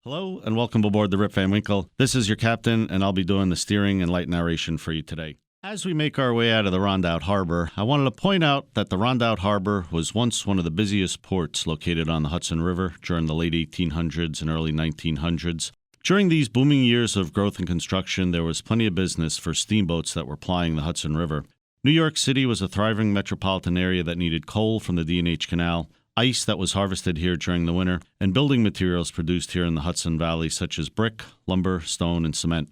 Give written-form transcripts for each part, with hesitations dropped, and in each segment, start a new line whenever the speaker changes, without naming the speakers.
Hello and welcome aboard the Rip Van Winkle. This is your captain, and I'll be doing the steering and light narration for you today. As we make our way out of the Rondout Harbor, I wanted to point out that the Rondout Harbor was once one of the busiest ports located on the Hudson River during the late 1800s and early 1900s. During these booming years of growth and construction, there was plenty of business for steamboats that were plying the Hudson River. New York City was a thriving metropolitan area that needed coal from the D&H Canal, ice that was harvested here during the winter, and building materials produced here in the Hudson Valley such as brick, lumber, stone, and cement.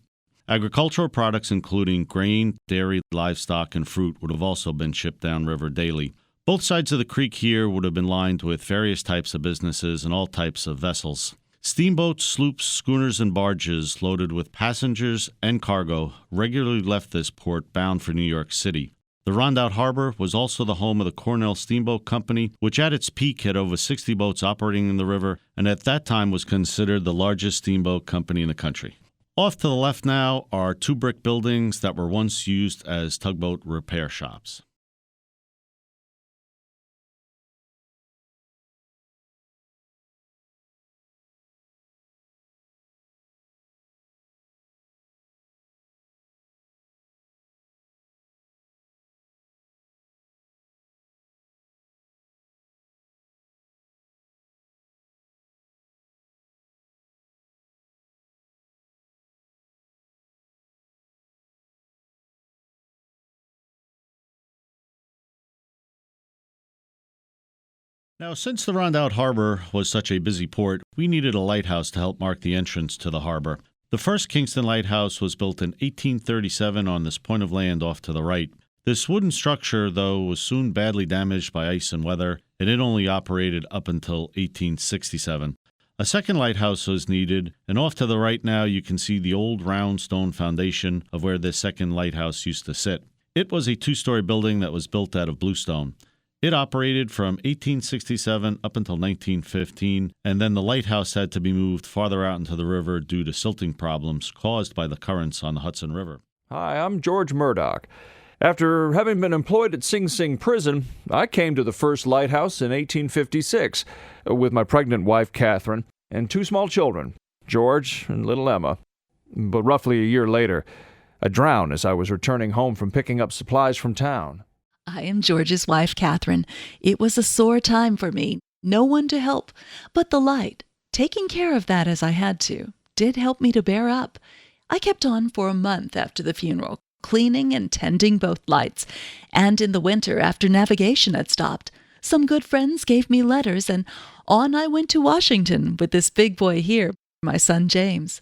Agricultural products including grain, dairy, livestock, and fruit would have also been shipped downriver daily. Both sides of the creek here would have been lined with various types of businesses and all types of vessels. Steamboats, sloops, schooners, and barges loaded with passengers and cargo regularly left this port bound for New York City. The Rondout Harbor was also the home of the Cornell Steamboat Company, which at its peak had over 60 boats operating in the river, and at that time was considered the largest steamboat company in the country. Off to the left now are two brick buildings that were once used as tugboat repair shops. Now, since the Rondout Harbor was such a busy port, we needed a lighthouse to help mark the entrance to the harbor. The first Kingston lighthouse was built in 1837 on this point of land off to the right. This wooden structure, though, was soon badly damaged by ice and weather, and it only operated up until 1867. A second lighthouse was needed, and off to the right now you can see the old round stone foundation of where this second lighthouse used to sit. It was a two-story building that was built out of bluestone. It operated from 1867 up until 1915, and then the lighthouse had to be moved farther out into the river due to silting problems caused by the currents on the Hudson River.
Hi, I'm George Murdoch. After having been employed at Sing Sing Prison, I came to the first lighthouse in 1856 with my pregnant wife, Catherine, and two small children, George and little Emma. But roughly a year later, I drowned as I was returning home from picking up supplies from town.
I am George's wife, Catherine. It was a sore time for me. No one to help, but the light, taking care of that as I had to, did help me to bear up. I kept on for a month after the funeral, cleaning and tending both lights. And in the winter, after navigation had stopped, some good friends gave me letters, and on I went to Washington with this big boy here, my son James.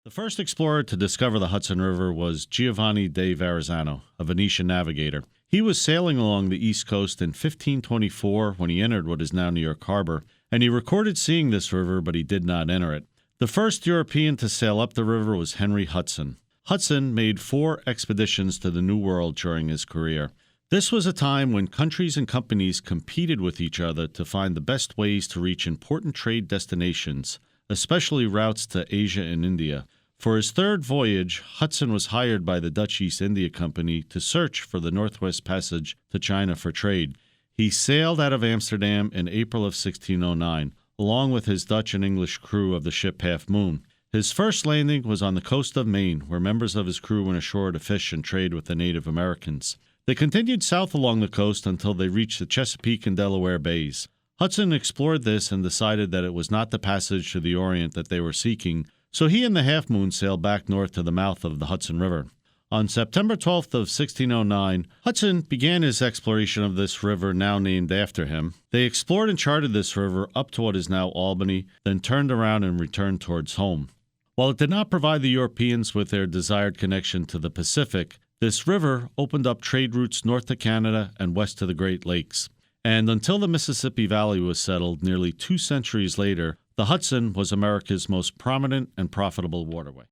The first explorer to discover the Hudson River was Giovanni de Verrazzano, a Venetian navigator. He was sailing along the east coast in 1524 when he entered what is now New York Harbor, and he recorded seeing this river, but he did not enter it. The first European to sail up the river was Henry Hudson. Hudson made 4 expeditions to the New World during his career. This was a time when countries and companies competed with each other to find the best ways to reach important trade destinations, especially routes to Asia and India. For his third voyage, Hudson was hired by the Dutch East India Company to search for the Northwest Passage to China for trade. He sailed out of Amsterdam in April of 1609, along with his Dutch and English crew of the ship Half Moon. His first landing was on the coast of Maine, where members of his crew went ashore to fish and trade with the Native Americans. They continued south along the coast until they reached the Chesapeake and Delaware Bays. Hudson explored this and decided that it was not the passage to the Orient that they were seeking, so he and the Half Moon sailed back north to the mouth of the Hudson River. On September 12th of 1609, Hudson began his exploration of this river now named after him. They explored and charted this river up to what is now Albany, then turned around and returned towards home. While it did not provide the Europeans with their desired connection to the Pacific, this river opened up trade routes north to Canada and west to the Great Lakes. And until the Mississippi Valley was settled nearly 2 centuries later, the Hudson was America's most prominent and profitable waterway.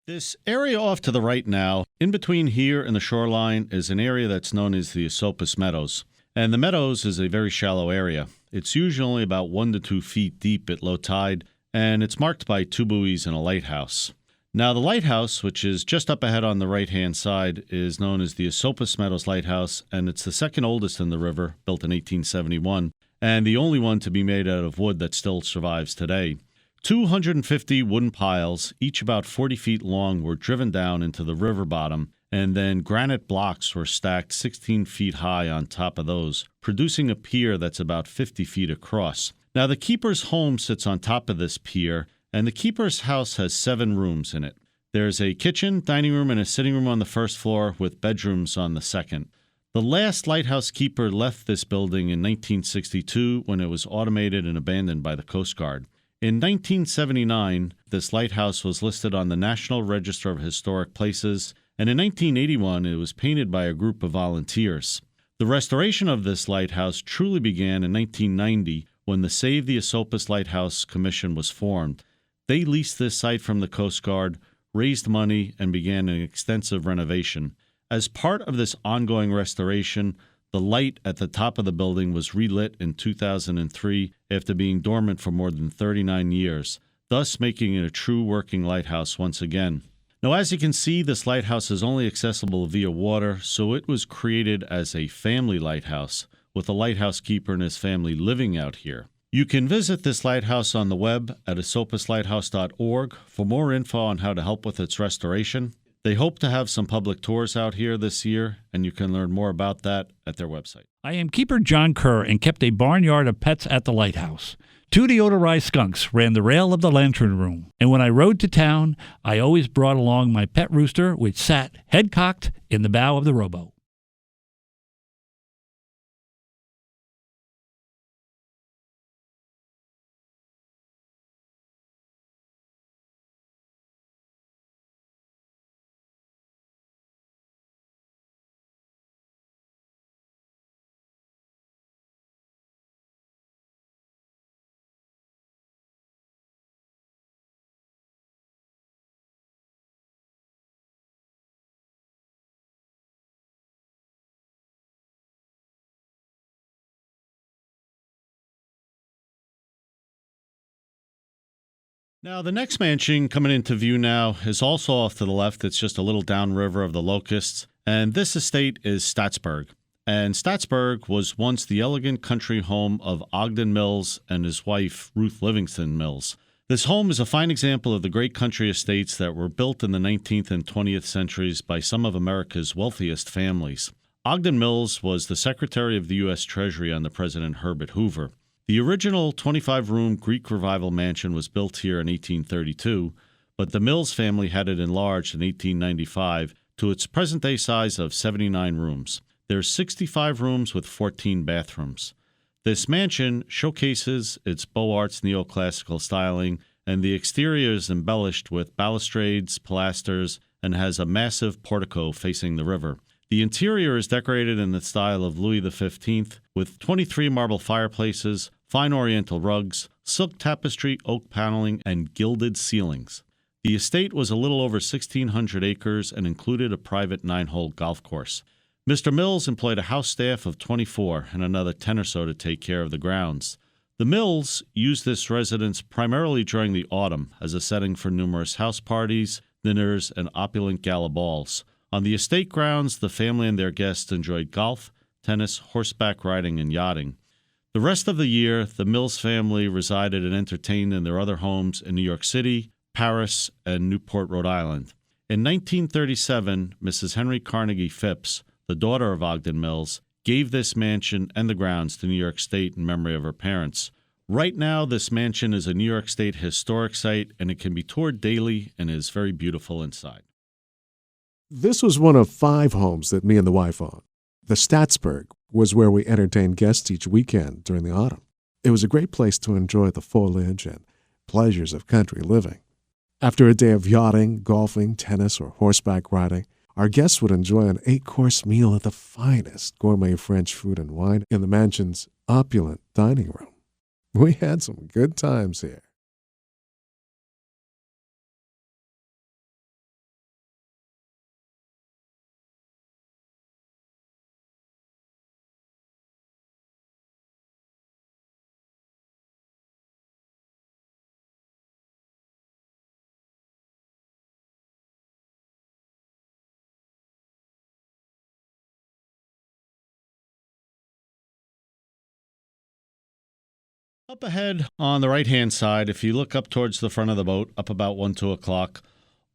This area off to the right now, in between here and the shoreline, is an area that's known as the Esopus Meadows. And the Meadows is a very shallow area. It's usually only about 1 to 2 feet deep at low tide, and it's marked by 2 buoys and a lighthouse. Now, the lighthouse, which is just up ahead on the right-hand side, is known as the Esopus Meadows Lighthouse, and it's the second oldest in the river, built in 1871, and the only one to be made out of wood that still survives today. 250 wooden piles, each about 40 feet long, were driven down into the river bottom, and then granite blocks were stacked 16 feet high on top of those, producing a pier that's about 50 feet across. Now, the keeper's home sits on top of this pier, and the keeper's house has 7 rooms in it. There's a kitchen, dining room, and a sitting room on the first floor, with bedrooms on the second. The last lighthouse keeper left this building in 1962 when it was automated and abandoned by the Coast Guard. In 1979, this lighthouse was listed on the National Register of Historic Places, and in 1981, it was painted by a group of volunteers. The restoration of this lighthouse truly began in 1990 when the Save the Esopus Lighthouse Commission was formed. They leased this site from the Coast Guard, raised money, and began an extensive renovation. As part of this ongoing restoration, the light at the top of the building was relit in 2003 after being dormant for more than 39 years, thus making it a true working lighthouse once again. Now, as you can see, this lighthouse is only accessible via water, so it was created as a family lighthouse, with the lighthouse keeper and his family living out here. You can visit this lighthouse on the web at esopuslighthouse.org for more info on how to help with its restoration. They hope to have some public tours out here this year, and you can learn more about that at their website.
I am keeper John Kerr and kept a barnyard of pets at the lighthouse. 2 deodorized skunks ran the rail of the lantern room, and when I rode to town, I always brought along my pet rooster, which sat, head cocked, in the bow of the rowboat.
Now, the next mansion coming into view now is also off to the left. It's just a little downriver of the Locusts, and this estate is Statsburg. And Statsburg was once the elegant country home of Ogden Mills and his wife, Ruth Livingston Mills. This home is a fine example of the great country estates that were built in the 19th and 20th centuries by some of America's wealthiest families. Ogden Mills was the Secretary of the U.S. Treasury under President Herbert Hoover. The original 25-room Greek Revival mansion was built here in 1832, but the Mills family had it enlarged in 1895 to its present-day size of 79 rooms. There's 65 rooms with 14 bathrooms. This mansion showcases its Beaux Arts neoclassical styling, and the exterior is embellished with balustrades, pilasters, and has a massive portico facing the river. The interior is decorated in the style of Louis XV, with 23 marble fireplaces, fine oriental rugs, silk tapestry, oak paneling, and gilded ceilings. The estate was a little over 1,600 acres and included a private 9-hole golf course. Mr. Mills employed a house staff of 24 and another 10 or so to take care of the grounds. The Mills used this residence primarily during the autumn as a setting for numerous house parties, dinners, and opulent gala balls. On the estate grounds, the family and their guests enjoyed golf, tennis, horseback riding, and yachting. The rest of the year, the Mills family resided and entertained in their other homes in New York City, Paris, and Newport, Rhode Island. In 1937, Mrs. Henry Carnegie Phipps, the daughter of Ogden Mills, gave this mansion and the grounds to New York State in memory of her parents. Right now, this mansion is a New York State historic site, and it can be toured daily and is very beautiful inside.
This was one of 5 homes that me and the wife owned. The Statsburg was where we entertained guests each weekend during the autumn. It was a great place to enjoy the foliage and pleasures of country living. After a day of yachting, golfing, tennis, or horseback riding, our guests would enjoy an 8-course meal at the finest gourmet French food and wine in the mansion's opulent dining room. We had some good times here.
Up ahead on the right-hand side, if you look up towards the front of the boat, up about 2 o'clock,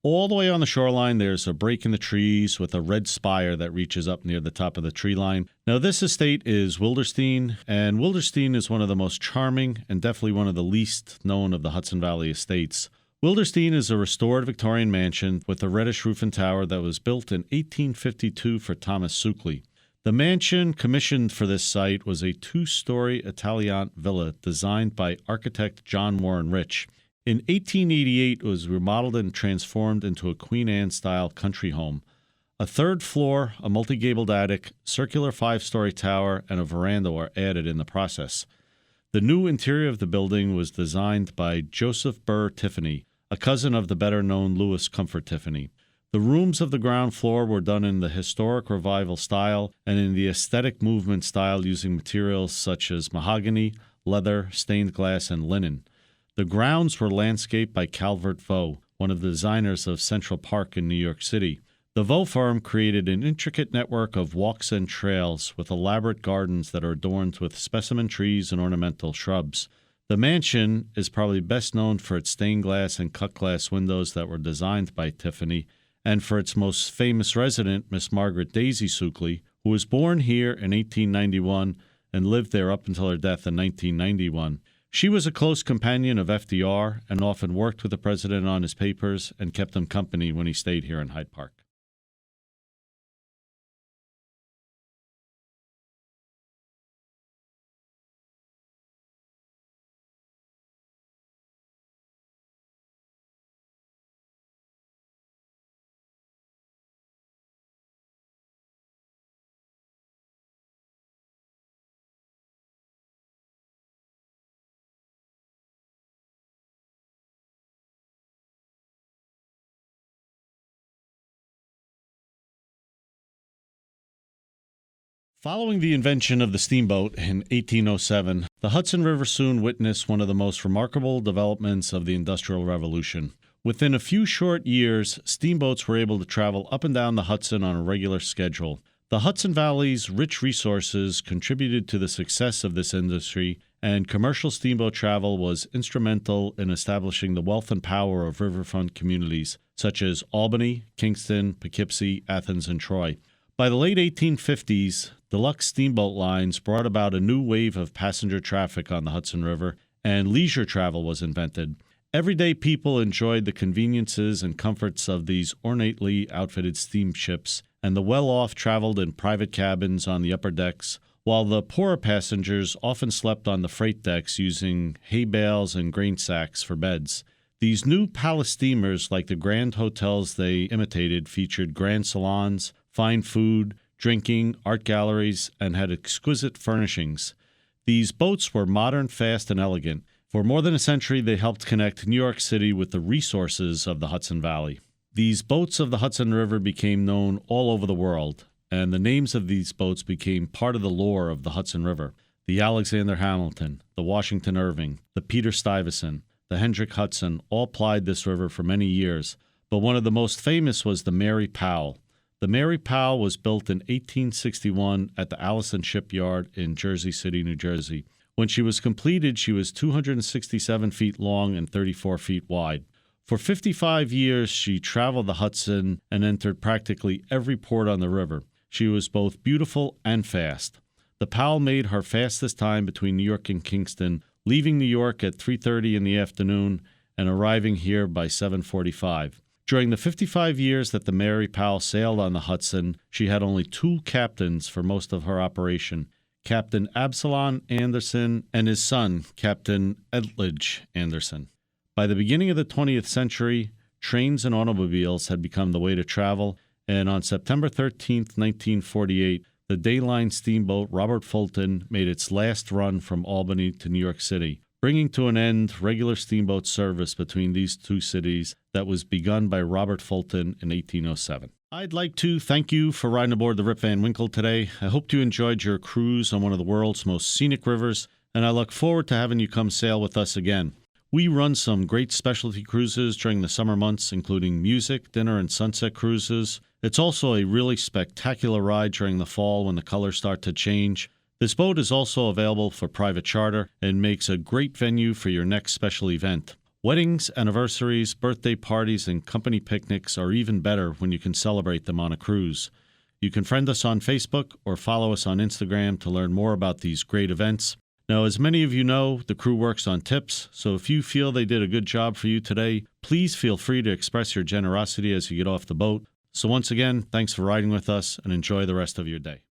all the way on the shoreline, there's a break in the trees with a red spire that reaches up near the top of the tree line. Now, this estate is Wilderstein, and Wilderstein is one of the most charming and definitely one of the least known of the Hudson Valley estates. Wilderstein is a restored Victorian mansion with a reddish roof and tower that was built in 1852 for Thomas Suckley. The mansion commissioned for this site was a 2-story Italianate villa designed by architect John Warren Rich. In 1888, it was remodeled and transformed into a Queen Anne-style country home. A 3rd floor, a multi-gabled attic, circular 5-story tower, and a veranda were added in the process. The new interior of the building was designed by Joseph Burr Tiffany, a cousin of the better-known Louis Comfort Tiffany. The rooms of the ground floor were done in the historic revival style and in the aesthetic movement style using materials such as mahogany, leather, stained glass, and linen. The grounds were landscaped by Calvert Vaux, one of the designers of Central Park in New York City. The Vaux firm created an intricate network of walks and trails with elaborate gardens that are adorned with specimen trees and ornamental shrubs. The mansion is probably best known for its stained glass and cut glass windows that were designed by Tiffany, and for its most famous resident, Miss Margaret Daisy Suckley, who was born here in 1891 and lived there up until her death in 1991. She was a close companion of FDR and often worked with the president on his papers and kept him company when he stayed here in Hyde Park. Following the invention of the steamboat in 1807, the Hudson River soon witnessed one of the most remarkable developments of the Industrial Revolution. Within a few short years, steamboats were able to travel up and down the Hudson on a regular schedule. The Hudson Valley's rich resources contributed to the success of this industry, and commercial steamboat travel was instrumental in establishing the wealth and power of riverfront communities such as Albany, Kingston, Poughkeepsie, Athens, and Troy. By the late 1850s, deluxe steamboat lines brought about a new wave of passenger traffic on the Hudson River, and leisure travel was invented. Everyday people enjoyed the conveniences and comforts of these ornately outfitted steamships, and the well-off traveled in private cabins on the upper decks, while the poorer passengers often slept on the freight decks using hay bales and grain sacks for beds. These new palace steamers, like the grand hotels they imitated, featured grand salons, fine food, drinking, art galleries, and had exquisite furnishings. These boats were modern, fast, and elegant. For more than a century, they helped connect New York City with the resources of the Hudson Valley. These boats of the Hudson River became known all over the world, and the names of these boats became part of the lore of the Hudson River. The Alexander Hamilton, the Washington Irving, the Peter Stuyvesant, the Hendrick Hudson all plied this river for many years, but one of the most famous was the Mary Powell. The Mary Powell was built in 1861 at the Allison Shipyard in Jersey City, New Jersey. When she was completed, she was 267 feet long and 34 feet wide. For 55 years, she traveled the Hudson and entered practically every port on the river. She was both beautiful and fast. The Powell made her fastest time between New York and Kingston, leaving New York at 3:30 in the afternoon and arriving here by 7:45. During the 55 years that the Mary Powell sailed on the Hudson, she had only 2 captains for most of her operation, Captain Absalom Anderson and his son, Captain Edledge Anderson. By the beginning of the 20th century, trains and automobiles had become the way to travel, and on September 13, 1948, the dayline steamboat Robert Fulton made its last run from Albany to New York City, bringing to an end regular steamboat service between these two cities that was begun by Robert Fulton in 1807. I'd like to thank you for riding aboard the Rip Van Winkle today. I hope you enjoyed your cruise on one of the world's most scenic rivers, and I look forward to having you come sail with us again. We run some great specialty cruises during the summer months, including music, dinner, and sunset cruises. It's also a really spectacular ride during the fall when the colors start to change. This boat is also available for private charter and makes a great venue for your next special event. Weddings, anniversaries, birthday parties, and company picnics are even better when you can celebrate them on a cruise. You can friend us on Facebook or follow us on Instagram to learn more about these great events. Now, as many of you know, the crew works on tips, so if you feel they did a good job for you today, please feel free to express your generosity as you get off the boat. So once again, thanks for riding with us and enjoy the rest of your day.